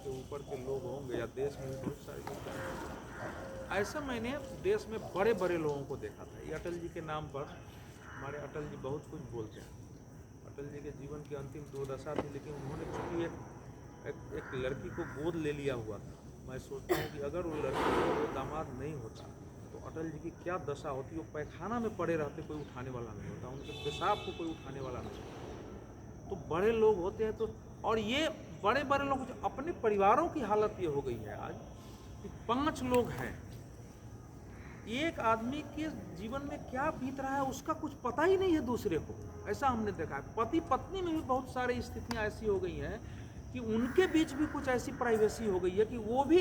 के ऊपर के लोग होंगे या देश में भी बहुत सारे लोग हैं। ऐसा मैंने देश में बड़े बड़े लोगों को देखा था। ये अटल जी के नाम पर हमारे अटल जी बहुत कुछ बोलते हैं। अटल जी के जीवन की अंतिम दुर्दशा थी, लेकिन उन्होंने चूँकि एक लड़की को गोद ले लिया हुआ था। मैं सोचता हूँ कि अगर वो लड़की वो दामाद नहीं होता तो अटल जी की क्या दशा होती। वो पैखाना में पड़े रहते, कोई उठाने वाला नहीं होता, उनके पेशाब को कोई उठाने वाला नहीं होता। तो बड़े लोग होते हैं तो, और ये बड़े बड़े लोग अपने परिवारों की हालत ये हो गई है आज कि 5 लोग हैं, एक आदमी के जीवन में क्या बीत रहा है उसका कुछ पता ही नहीं है दूसरे को। ऐसा हमने देखा है। पति पत्नी में भी बहुत सारी स्थितियां ऐसी हो गई हैं कि उनके बीच भी कुछ ऐसी प्राइवेसी हो गई है कि वो भी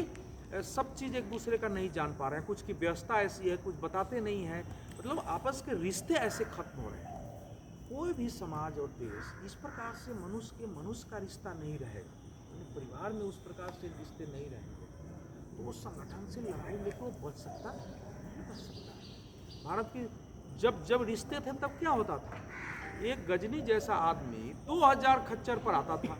सब चीज़ एक दूसरे का नहीं जान पा रहे हैं। कुछ की व्यवस्था ऐसी है, कुछ बताते नहीं हैं, मतलब आपस के रिश्ते ऐसे खत्म हो रहे हैं। कोई भी समाज और देश इस प्रकार से मनुष्य का रिश्ता नहीं रहेगा, परिवार में उस प्रकार से रिश्ते नहीं रहेंगे तो वो संगठन से लड़ाई लेकर बच सकता नहीं बच सकता। भारत के जब रिश्ते थे तब क्या होता था, एक गजनी जैसा आदमी 2000 खच्चर पर आता था।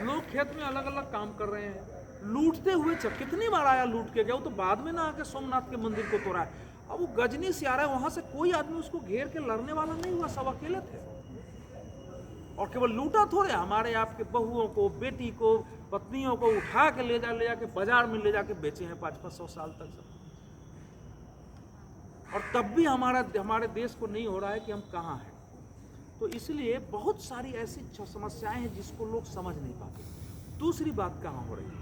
लोग खेत में अलग अलग काम कर रहे हैं, लूटते हुए कितनी बार आया, लूट के गया। वो तो बाद में ना आके सोमनाथ के मंदिर को तोड़ा है। अब वो गजनी से आ रहा है, वहां से कोई आदमी उसको घेर के लड़ने वाला नहीं हुआ, सब अकेले थे। और केवल लूटा थोड़े, हमारे आपके बहुओं को, बेटी को, पत्नियों को उठा के ले जाके बाजार में ले जाके बेचे हैं 500-500 साल तक सब। और तब भी हमारे देश को नहीं हो रहा है कि हम कहाँ हैं। तो इसलिए बहुत सारी ऐसी समस्याएं हैं जिसको लोग समझ नहीं पाते। दूसरी बात कहाँ हो रही है,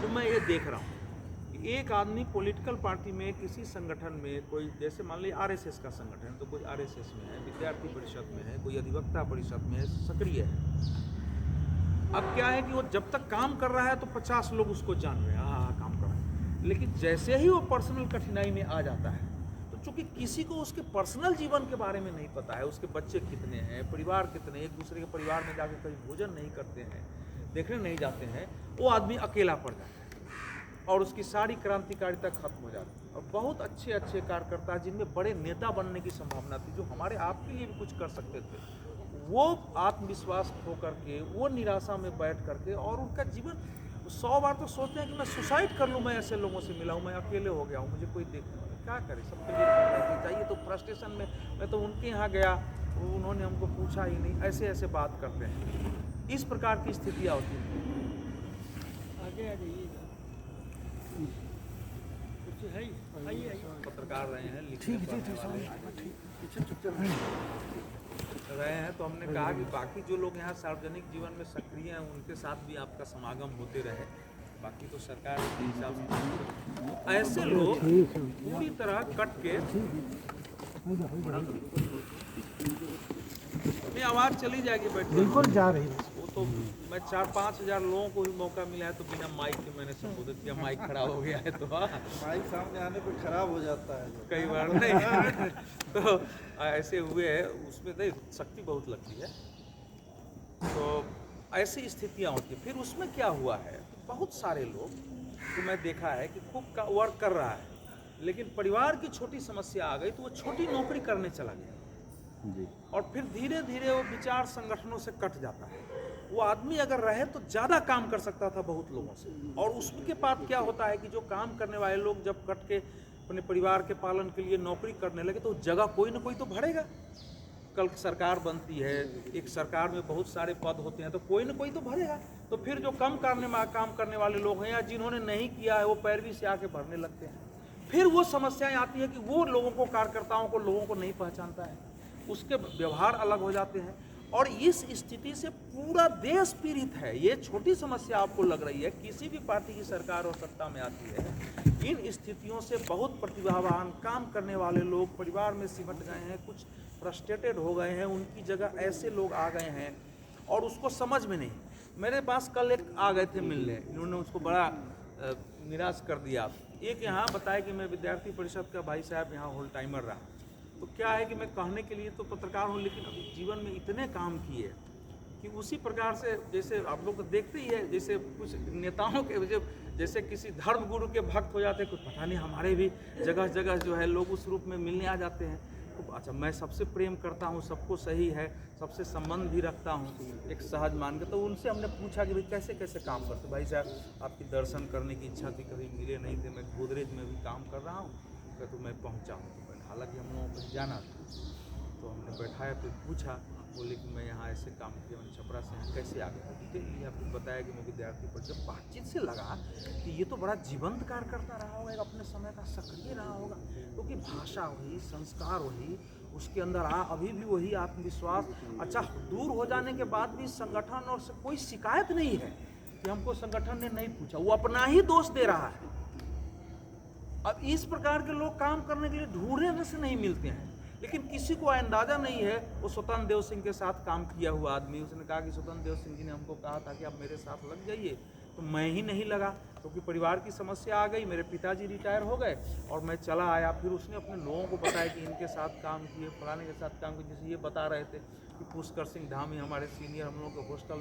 तो मैं ये देख रहा हूँ कि एक आदमी पॉलिटिकल पार्टी में, किसी संगठन में, कोई जैसे मान लीजिए आरएसएस का संगठन, तो कोई आरएसएस में है, विद्यार्थी परिषद में है, कोई अधिवक्ता परिषद में है, सक्रिय है। अब क्या है कि वो जब तक काम कर रहा है तो 50 लोग उसको जान रहे हैं, हाँ काम कर रहा है। लेकिन जैसे ही वो पर्सनल कठिनाई में आ जाता है तो चूंकि किसी को उसके पर्सनल जीवन के बारे में नहीं पता है, उसके बच्चे कितने हैं, परिवार कितने, एक दूसरे के परिवार में जाकर कहीं भोजन नहीं करते हैं, देखने नहीं जाते हैं, वो आदमी अकेला पड़ जाता है और उसकी सारी क्रांतिकारिता खत्म हो जाती है। और बहुत अच्छे अच्छे कार्यकर्ता जिनमें बड़े नेता बनने की संभावना थी, जो हमारे आपके लिए भी कुछ कर सकते थे, वो आत्मविश्वास खो करके, वो निराशा में बैठ करके, और उनका जीवन 100 बार तो सोचते हैं कि मैं सुसाइड कर लूँ, मैं ऐसे लोगों से मिला हूँ, मैं अकेले हो गया हूँ, मुझे कोई देखने वाला, क्या करे, सबके लिए करना चाहिए। तो फ्रस्ट्रेशन में मैं तो उनके यहाँ गया, उन्होंने हमको पूछा ही नहीं, ऐसे ऐसे बात करते हैं। इस प्रकार की स्थितियाँ होती हैं। आगे आ जाइए, कुछ है, आइए पत्रकार रहे हैं, लिखने पढ़ने वाले रहे हैं, तो हमने कहा कि बाकी जो लोग यहाँ सार्वजनिक जीवन में सक्रिय हैं उनके साथ भी आपका समागम होते रहे। बाकी तो सरकार के हिसाब से ऐसे लोग पूरी तरह कट के, नहीं आवाज़ चली जाएगी, बैठ बिल्कुल जा रही है। वो तो मैं 4-5 हज़ार लोगों को भी मौका मिला है तो बिना माइक के मैंने संबोधित किया। माइक खराब हो गया है तो माइक सामने आने पे खराब हो जाता है कई बार नहीं तो ऐसे हुए है, उसमें नहीं शक्ति बहुत लगती है, तो ऐसी स्थितियाँ होती है। फिर उसमें क्या हुआ है, बहुत सारे लोग तो मैं देखा है कि खूब वर्क कर रहा है, लेकिन परिवार की छोटी समस्या आ गई तो वो छोटी नौकरी करने चला गया जी। और फिर धीरे धीरे वो विचार संगठनों से कट जाता है। वो आदमी अगर रहे तो ज़्यादा काम कर सकता था बहुत लोगों से, और उसके बाद क्या होता है कि जो काम करने वाले लोग जब कट के अपने परिवार के पालन के लिए नौकरी करने लगे तो जगह कोई ना कोई तो भरेगा। कल सरकार बनती है, एक सरकार में बहुत सारे पद होते हैं तो कोई ना कोई तो भरेगा। तो फिर जो काम करने वाले लोग हैं या जिन्होंने नहीं किया है वो पैरवी से आके भरने लगते हैं। फिर वो समस्याएं आती है कि वो लोगों को, कार्यकर्ताओं को, लोगों को नहीं पहचानता है, उसके व्यवहार अलग हो जाते हैं, और इस स्थिति से पूरा देश पीड़ित है। ये छोटी समस्या आपको लग रही है, किसी भी पार्टी की सरकार और सत्ता में आती है, इन स्थितियों से बहुत प्रतिभावान काम करने वाले लोग परिवार में सिमट गए हैं, कुछ फ्रस्ट्रेटेड हो गए हैं, उनकी जगह ऐसे लोग आ गए हैं और उसको समझ में नहीं। मेरे पास कल एक आ गए थे मिलने, इन्होंने उसको बड़ा निराश कर दिया। एक यहाँ बताया कि मैं विद्यार्थी परिषद का भाई साहब यहाँ होल टाइमर रहा, तो क्या है कि मैं कहने के लिए तो पत्रकार हूँ, लेकिन अभी जीवन में इतने काम किए कि उसी प्रकार से, जैसे आप लोग तो देखते ही है, जैसे कुछ नेताओं के जैसे किसी धर्म गुरु के भक्त हो जाते हैं, कुछ पता नहीं, हमारे भी जगह जगह जो है लोग उस रूप में मिलने आ जाते हैं। सबको अच्छा मैं सबसे प्रेम करता हूँ, सबको सही है, सबसे संबंध भी रखता हूँ, एक सहज मान के। तो उनसे हमने पूछा कि भाई कैसे कैसे काम करते। भाई साहब आपकी दर्शन करने की इच्छा थी, कभी मिले नहीं थे, मैं गोदरेज में भी काम कर रहा हूँ, कहते तो मैं पहुँचा हूँ। तो हालांकि हम लोगों को जाना था, तो हमने बैठाया, फिर पूछा, बोले कि मैं यहाँ ऐसे काम किया, मैंने छपरा से यहाँ कैसे आ गया, डिटेल लिया, फिर बताया कि मैं विद्यार्थी पर। जब बातचीत से लगा कि ये तो बड़ा जीवंत कार्यकर्ता रहा होगा, एक अपने समय का सक्रिय रहा होगा, क्योंकि भाषा वही, संस्कार वही, उसके अंदर अभी भी वही आत्मविश्वास। अच्छा, दूर हो जाने के बाद भी संगठन और से कोई शिकायत नहीं है कि हमको संगठन ने नहीं पूछा, वो अपना ही दोष दे रहा है। अब इस प्रकार के लोग काम करने के लिए ढूंढने से नहीं मिलते हैं, लेकिन किसी को अंदाजा नहीं है। वो स्वतंत्र देव सिंह के साथ काम किया हुआ आदमी, उसने कहा कि स्वतंत्र देव सिंह जी ने हमको कहा था कि आप मेरे साथ लग जाइए, तो मैं ही नहीं लगा, क्योंकि परिवार की समस्या आ गई, मेरे पिताजी रिटायर हो गए और मैं चला आया। फिर उसने अपने लोगों को बताया कि इनके साथ काम किए, फलाने के साथ काम किए। जैसे ये बता रहे थे कि पुष्कर सिंह धामी हमारे सीनियर, हम लोग के हॉस्टल